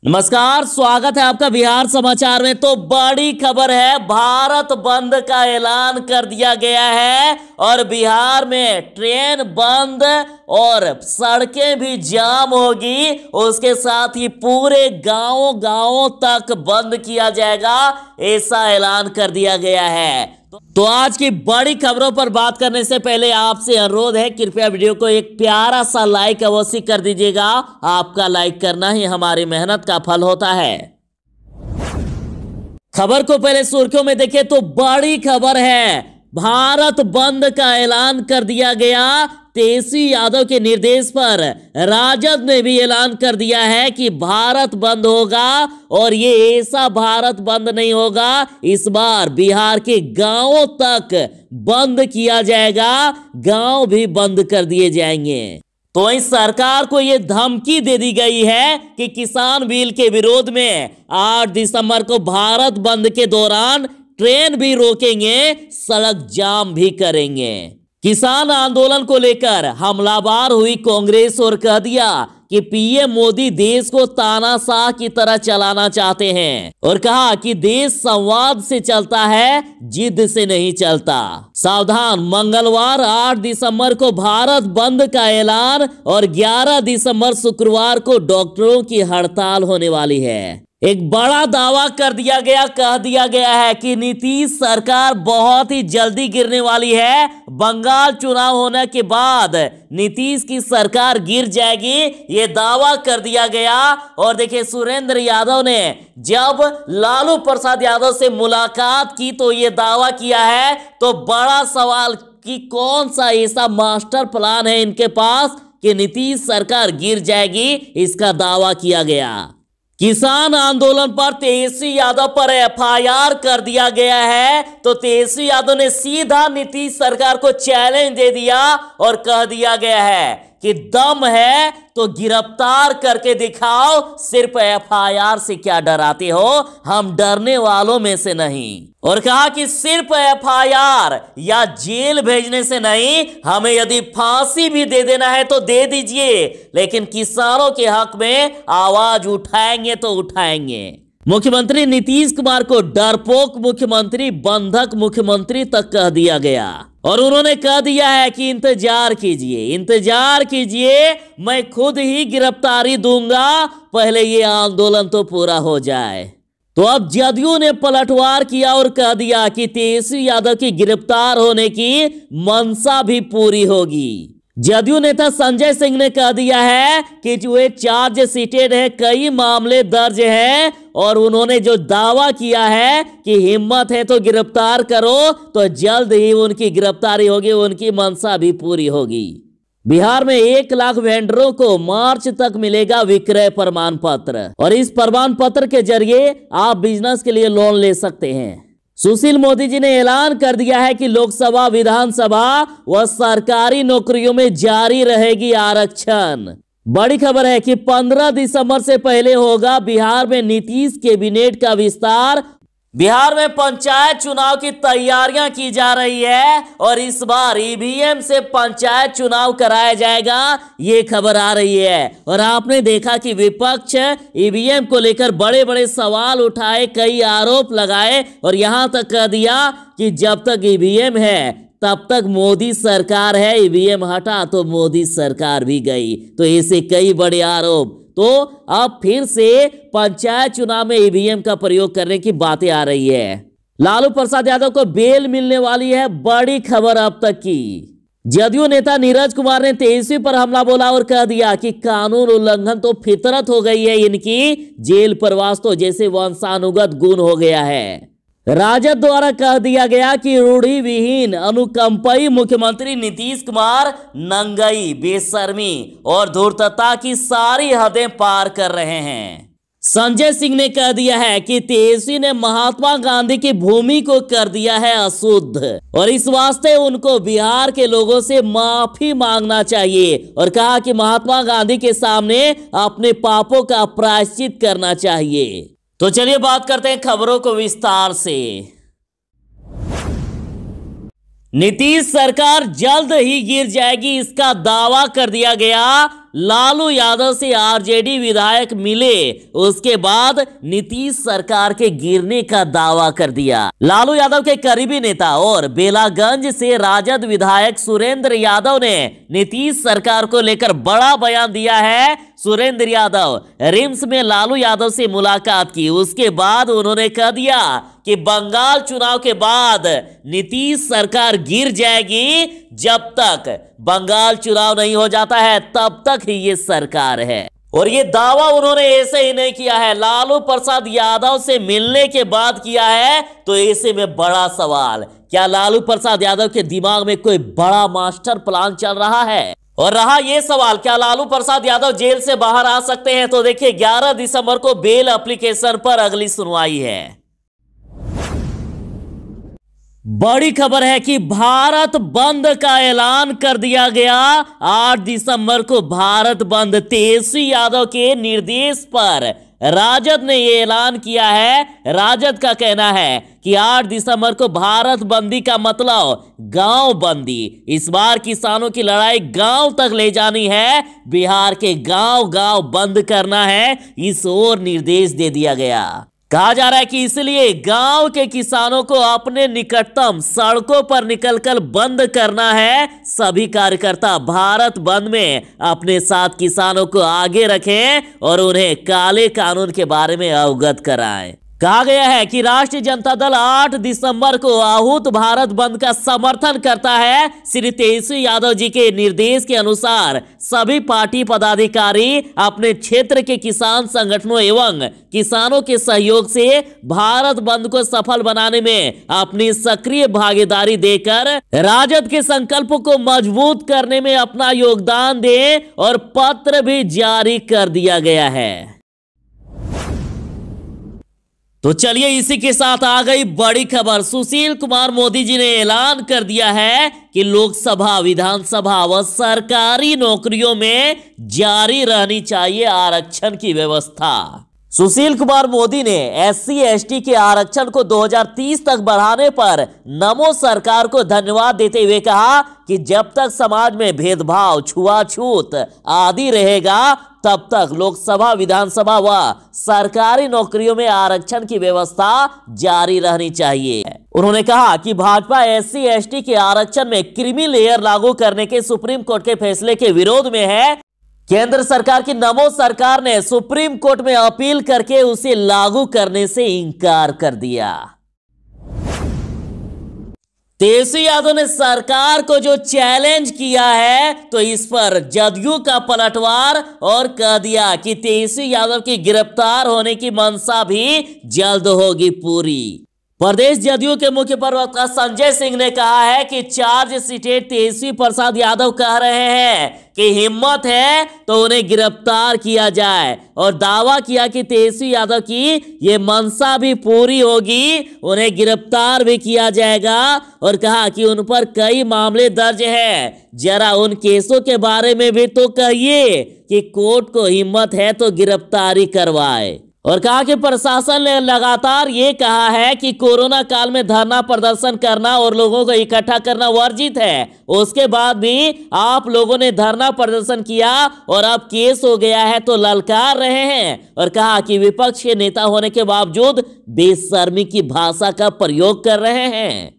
नमस्कार, स्वागत है आपका बिहार समाचार में। तो बड़ी खबर है, भारत बंद का ऐलान कर दिया गया है और बिहार में ट्रेन बंद और सड़कें भी जाम होगी। उसके साथ ही पूरे गांव तक बंद किया जाएगा, ऐसा ऐलान कर दिया गया है। तो आज की बड़ी खबरों पर बात करने से पहले आपसे अनुरोध है, कृपया वीडियो को एक प्यारा सा लाइक अवश्य कर दीजिएगा। आपका लाइक करना ही हमारी मेहनत का फल होता है। खबर को पहले सुर्खियों में देखें तो बड़ी खबर है, भारत बंद का ऐलान कर दिया गया। तेजस्वी यादव के निर्देश पर राजद ने भी ऐलान कर दिया है कि भारत बंद होगा और ये ऐसा भारत बंद नहीं होगा, इस बार बिहार के गांवों तक बंद किया जाएगा, गांव भी बंद कर दिए जाएंगे। तो वहीं सरकार को ये धमकी दे दी गई है कि किसान बिल के विरोध में 8 दिसंबर को भारत बंद के दौरान ट्रेन भी रोकेंगे, सड़क जाम भी करेंगे। किसान आंदोलन को लेकर हमलावर हुई कांग्रेस और कह दिया कि पीएम मोदी देश को तानाशाह की तरह चलाना चाहते हैं और कहा कि देश संवाद से चलता है, जिद से नहीं चलता। सावधान, मंगलवार 8 दिसंबर को भारत बंद का ऐलान और 11 दिसंबर शुक्रवार को डॉक्टरों की हड़ताल होने वाली है। एक बड़ा दावा कर दिया गया, कह दिया गया है कि नीतीश सरकार बहुत ही जल्दी गिरने वाली है। बंगाल चुनाव होने के बाद नीतीश की सरकार गिर जाएगी, ये दावा कर दिया गया। और देखिए, सुरेंद्र यादव ने जब लालू प्रसाद यादव से मुलाकात की तो ये दावा किया है। तो बड़ा सवाल कि कौन सा ऐसा मास्टर प्लान है इनके पास कि नीतीश सरकार गिर जाएगी, इसका दावा किया गया। किसान आंदोलन पर तेजस्वी यादव पर एफआईआर कर दिया गया है। तो तेजस्वी यादव ने सीधा नीतीश सरकार को चैलेंज दे दिया और कह दिया गया है कि दम है तो गिरफ्तार करके दिखाओ, सिर्फ एफआईआर से क्या डराते हो, हम डरने वालों में से नहीं। और कहा कि सिर्फ एफआईआर या जेल भेजने से नहीं, हमें यदि फांसी भी दे देना है तो दे दीजिए, लेकिन किसानों के हक में आवाज उठाएंगे तो उठाएंगे। मुख्यमंत्री नीतीश कुमार को डरपोक मुख्यमंत्री, बंधक मुख्यमंत्री तक कह दिया गया और उन्होंने कह दिया है कि इंतजार कीजिए, मैं खुद ही गिरफ्तारी दूंगा, पहले ये आंदोलन तो पूरा हो जाए। तो अब जदयू ने पलटवार किया और कह दिया कि तेजस्वी यादव की गिरफ्तार होने की मंशा भी पूरी होगी। जदयू नेता संजय सिंह ने कह दिया है कि वे चार्ज सीटेड है, कई मामले दर्ज हैं और उन्होंने जो दावा किया है कि हिम्मत है तो गिरफ्तार करो, तो जल्द ही उनकी गिरफ्तारी होगी, उनकी मंशा भी पूरी होगी। बिहार में 1 लाख वेंडरों को मार्च तक मिलेगा विक्रय प्रमाण पत्र और इस प्रमाण पत्र के जरिए आप बिजनेस के लिए लोन ले सकते हैं। सुशील मोदी जी ने ऐलान कर दिया है कि लोकसभा, विधानसभा व सरकारी नौकरियों में जारी रहेगी आरक्षण। बड़ी खबर है कि 15 दिसंबर से पहले होगा बिहार में नीतीश कैबिनेट का विस्तार। बिहार में पंचायत चुनाव की तैयारियां की जा रही है और इस बार ईवीएम से पंचायत चुनाव कराया जाएगा, ये खबर आ रही है। और आपने देखा कि विपक्ष ईवीएम को लेकर बड़े बड़े सवाल उठाए, कई आरोप लगाए और यहां तक कह दिया कि जब तक ईवीएम है तब तक मोदी सरकार है, ईवीएम हटा तो मोदी सरकार भी गई। तो ऐसे कई बड़े आरोप। तो अब फिर से पंचायत चुनाव में ईवीएम का प्रयोग करने की बातें आ रही है। लालू प्रसाद यादव को बेल मिलने वाली है, बड़ी खबर अब तक की। जदयू नेता नीरज कुमार ने तेजस्वी पर हमला बोला और कह दिया कि कानून उल्लंघन तो फितरत हो गई है इनकी, जेल प्रवास तो जैसे वंशानुगत गुण हो गया है। राजद द्वारा कह दिया गया कि रूढ़ी विहीन अनुकंपी मुख्यमंत्री नीतीश कुमार नंगई, बेशर्मी और धूर्तता की सारी हदें पार कर रहे हैं। संजय सिंह ने कह दिया है कि तेजस्वी ने महात्मा गांधी की भूमि को कर दिया है अशुद्ध और इस वास्ते उनको बिहार के लोगों से माफी मांगना चाहिए और कहा कि महात्मा गांधी के सामने अपने पापों का प्रायश्चित करना चाहिए। तो चलिए बात करते हैं खबरों को विस्तार से। नीतीश सरकार जल्द ही गिर जाएगी, इसका दावा कर दिया गया। लालू यादव से आरजेडी विधायक मिले, उसके बाद नीतीश सरकार के गिरने का दावा कर दिया। लालू यादव के करीबी नेता और बेलागंज से राजद विधायक सुरेंद्र यादव ने नीतीश सरकार को लेकर बड़ा बयान दिया है। सुरेंद्र यादव रिम्स में लालू यादव से मुलाकात की, उसके बाद उन्होंने कह दिया कि बंगाल चुनाव के बाद नीतीश सरकार गिर जाएगी, जब तक बंगाल चुनाव नहीं हो जाता है तब तक ही ये सरकार है। और ये दावा उन्होंने ऐसे ही नहीं किया है, लालू प्रसाद यादव से मिलने के बाद किया है। तो ऐसे में बड़ा सवाल, क्या लालू प्रसाद यादव के दिमाग में कोई बड़ा मास्टर प्लान चल रहा है? और रहा यह सवाल, क्या लालू प्रसाद यादव जेल से बाहर आ सकते हैं? तो देखिए 11 दिसंबर को बेल एप्लीकेशन पर अगली सुनवाई है। बड़ी खबर है कि भारत बंद का ऐलान कर दिया गया। 8 दिसंबर को भारत बंद, तेजस्वी यादव के निर्देश पर राजद ने यह ऐलान किया है। राजद का कहना है कि 8 दिसंबर को भारत बंदी का मतलब गांव बंदी। इस बार किसानों की लड़ाई गांव तक ले जानी है, बिहार के गांव गांव बंद करना है, इस ओर निर्देश दे दिया गया। कहा जा रहा है कि इसलिए गांव के किसानों को अपने निकटतम सड़कों पर निकलकर बंद करना है। सभी कार्यकर्ता भारत बंद में अपने साथ किसानों को आगे रखें और उन्हें काले कानून के बारे में अवगत कराएं। कहा गया है कि राष्ट्रीय जनता दल 8 दिसंबर को आहूत भारत बंद का समर्थन करता है। श्री तेजस्वी यादव जी के निर्देश के अनुसार सभी पार्टी पदाधिकारी अपने क्षेत्र के किसान संगठनों एवं किसानों के सहयोग से भारत बंद को सफल बनाने में अपनी सक्रिय भागीदारी देकर राजद के संकल्प को मजबूत करने में अपना योगदान दें, और पत्र भी जारी कर दिया गया है। तो चलिए इसी के साथ आ गई बड़ी खबर। सुशील कुमार मोदी जी ने ऐलान कर दिया है कि लोकसभा, विधानसभा व सरकारी नौकरियों में जारी रहनी चाहिए आरक्षण की व्यवस्था। सुशील कुमार मोदी ने SC ST के आरक्षण को 2030 तक बढ़ाने पर नमो सरकार को धन्यवाद देते हुए कहा कि जब तक समाज में भेदभाव, छुआछूत आदि रहेगा तब तक लोकसभा, विधानसभा व सरकारी नौकरियों में आरक्षण की व्यवस्था जारी रहनी चाहिए। उन्होंने कहा कि भाजपा SC ST के आरक्षण में क्रीमी लेयर लागू करने के सुप्रीम कोर्ट के फैसले के विरोध में है। केंद्र सरकार की नमो सरकार ने सुप्रीम कोर्ट में अपील करके उसे लागू करने से इनकार कर दिया। तेजस्वी यादव ने सरकार को जो चैलेंज किया है, तो इस पर जदयू का पलटवार और कह दिया कि तेजस्वी यादव की गिरफ्तार होने की मंशा भी जल्द होगी पूरी। प्रदेश जदयू के मुख्य प्रवक्ता संजय सिंह ने कहा है कि चार्जशीट तेजस्वी प्रसाद यादव कह रहे हैं कि हिम्मत है तो उन्हें गिरफ्तार किया जाए, और दावा किया कि तेजस्वी यादव की ये मंशा भी पूरी होगी, उन्हें गिरफ्तार भी किया जाएगा। और कहा कि उन पर कई मामले दर्ज हैं, जरा उन केसों के बारे में भी तो कहिए कि कोर्ट को हिम्मत है तो गिरफ्तारी करवाए। और कहा कि प्रशासन ने लगातार ये कहा है कि कोरोना काल में धरना प्रदर्शन करना और लोगों को इकट्ठा करना वर्जित है, उसके बाद भी आप लोगों ने धरना प्रदर्शन किया और अब केस हो गया है तो ललकार रहे हैं। और कहा कि विपक्ष के नेता होने के बावजूद बेशर्मी की भाषा का प्रयोग कर रहे हैं।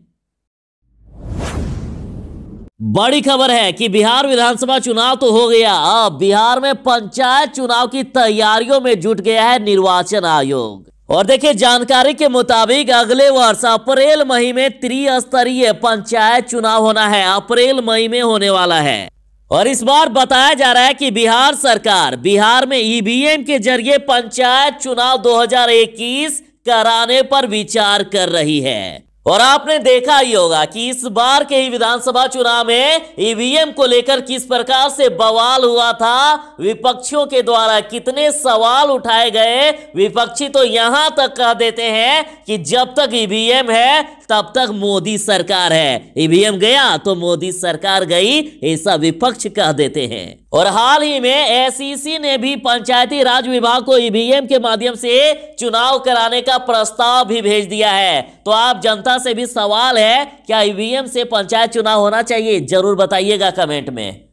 बड़ी खबर है कि बिहार विधानसभा चुनाव तो हो गया, अब बिहार में पंचायत चुनाव की तैयारियों में जुट गया है निर्वाचन आयोग। और देखिए जानकारी के मुताबिक अगले वर्ष अप्रैल मई में त्रिस्तरीय पंचायत चुनाव होना है, अप्रैल मई में होने वाला है। और इस बार बताया जा रहा है कि बिहार सरकार बिहार में EVM के जरिए पंचायत चुनाव 2021 कराने पर विचार कर रही है। और आपने देखा ही होगा कि इस बार के ही विधानसभा चुनाव में EVM को लेकर किस प्रकार से बवाल हुआ था, विपक्षियों के द्वारा कितने सवाल उठाए गए। विपक्षी तो यहां तक कह देते हैं कि जब तक EVM है तब तक मोदी सरकार है, EVM गया तो मोदी सरकार गई, ऐसा विपक्ष कह देते हैं। और हाल ही में SEC ने भी पंचायती राज विभाग को EVM के माध्यम से चुनाव कराने का प्रस्ताव भी भेज दिया है। तो आप जनता से भी सवाल है, क्या EVM से पंचायत चुनाव होना चाहिए? जरूर बताइएगा कमेंट में।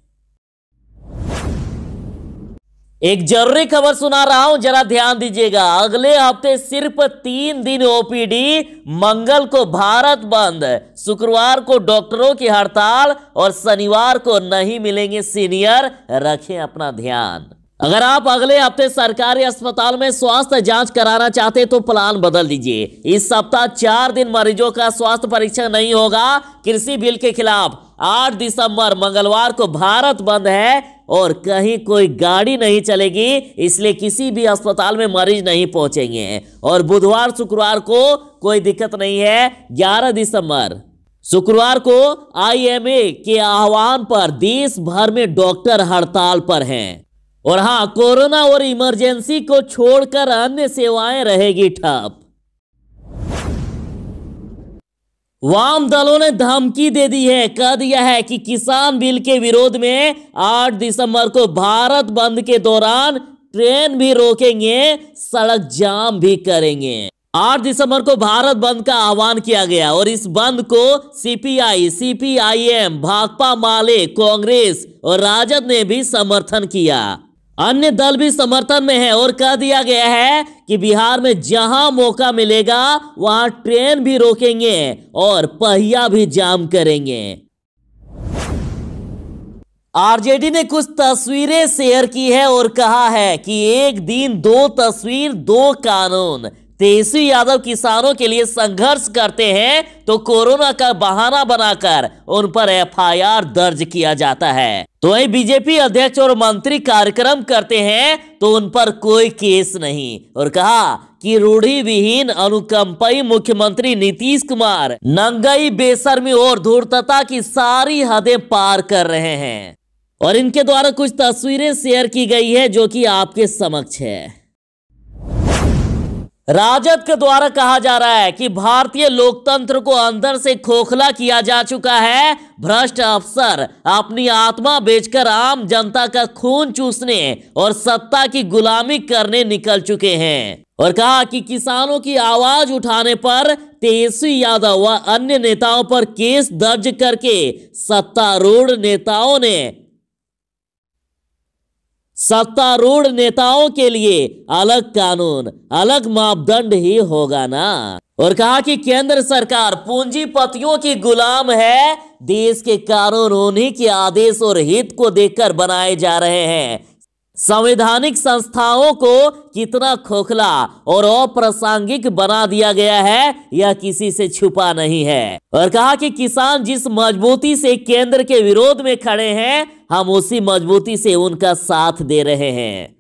एक जरूरी खबर सुना रहा हूं, जरा ध्यान दीजिएगा। अगले हफ्ते सिर्फ 3 दिन ओपीडी, मंगल को भारत बंद, शुक्रवार को डॉक्टरों की हड़ताल और शनिवार को नहीं मिलेंगे सीनियर। रखें अपना ध्यान। अगर आप अगले हफ्ते सरकारी अस्पताल में स्वास्थ्य जांच कराना चाहते तो प्लान बदल दीजिए। इस सप्ताह 4 दिन मरीजों का स्वास्थ्य परीक्षण नहीं होगा। कृषि बिल के खिलाफ 8 दिसंबर मंगलवार को भारत बंद है और कहीं कोई गाड़ी नहीं चलेगी, इसलिए किसी भी अस्पताल में मरीज नहीं पहुंचेंगे। और बुधवार शुक्रवार को कोई दिक्कत नहीं है। 11 दिसंबर शुक्रवार को आईएमए के आह्वान पर देश भर में डॉक्टर हड़ताल पर हैं। और हां, कोरोना और इमरजेंसी को छोड़कर अन्य सेवाएं रहेगी ठप। वाम दलों ने धमकी दे दी है, कह दिया है कि किसान बिल के विरोध में 8 दिसंबर को भारत बंद के दौरान ट्रेन भी रोकेंगे, सड़क जाम भी करेंगे। 8 दिसंबर को भारत बंद का आह्वान किया गया और इस बंद को सीपीआई, सीपीआईएम, भाकपा माले, कांग्रेस और राजद ने भी समर्थन किया। अन्य दल भी समर्थन में है और कह दिया गया है कि बिहार में जहां मौका मिलेगा वहां ट्रेन भी रोकेंगे और पहिया भी जाम करेंगे। आरजेडी ने कुछ तस्वीरें शेयर की है और कहा है कि एक दिन 2 तस्वीर 2 कानून। तेजस्वी यादव किसानों के लिए संघर्ष करते हैं तो कोरोना का बहाना बनाकर उन पर एफआईआर दर्ज किया जाता है। तो वहीं बीजेपी अध्यक्ष और मंत्री कार्यक्रम करते हैं तो उन पर कोई केस नहीं। और कहा कि रूढ़ी विहीन अनुकंपी मुख्यमंत्री नीतीश कुमार नंगई, बेशर्मी और धूर्तता की सारी हदें पार कर रहे हैं। और इनके द्वारा कुछ तस्वीरें शेयर की गई है जो कि आपके समक्ष है। राजद के द्वारा कहा जा रहा है कि भारतीय लोकतंत्र को अंदर से खोखला किया जा चुका है। भ्रष्ट अफसर अपनी आत्मा बेचकर आम जनता का खून चूसने और सत्ता की गुलामी करने निकल चुके हैं। और कहा कि किसानों की आवाज उठाने पर तेजस्वी यादव व अन्य नेताओं पर केस दर्ज करके सत्तारूढ़ नेताओं के लिए अलग कानून, अलग मापदंड ही होगा ना। और कहा कि केंद्र सरकार पूंजीपतियों की गुलाम है। देश के कानून उन्हीं के आदेश और हित को देखकर बनाए जा रहे हैं। संवैधानिक संस्थाओं को कितना खोखला और अप्रासंगिक बना दिया गया है यह किसी से छुपा नहीं है। और कहा कि किसान जिस मजबूती से केंद्र के विरोध में खड़े हैं, हम उसी मजबूती से उनका साथ दे रहे हैं।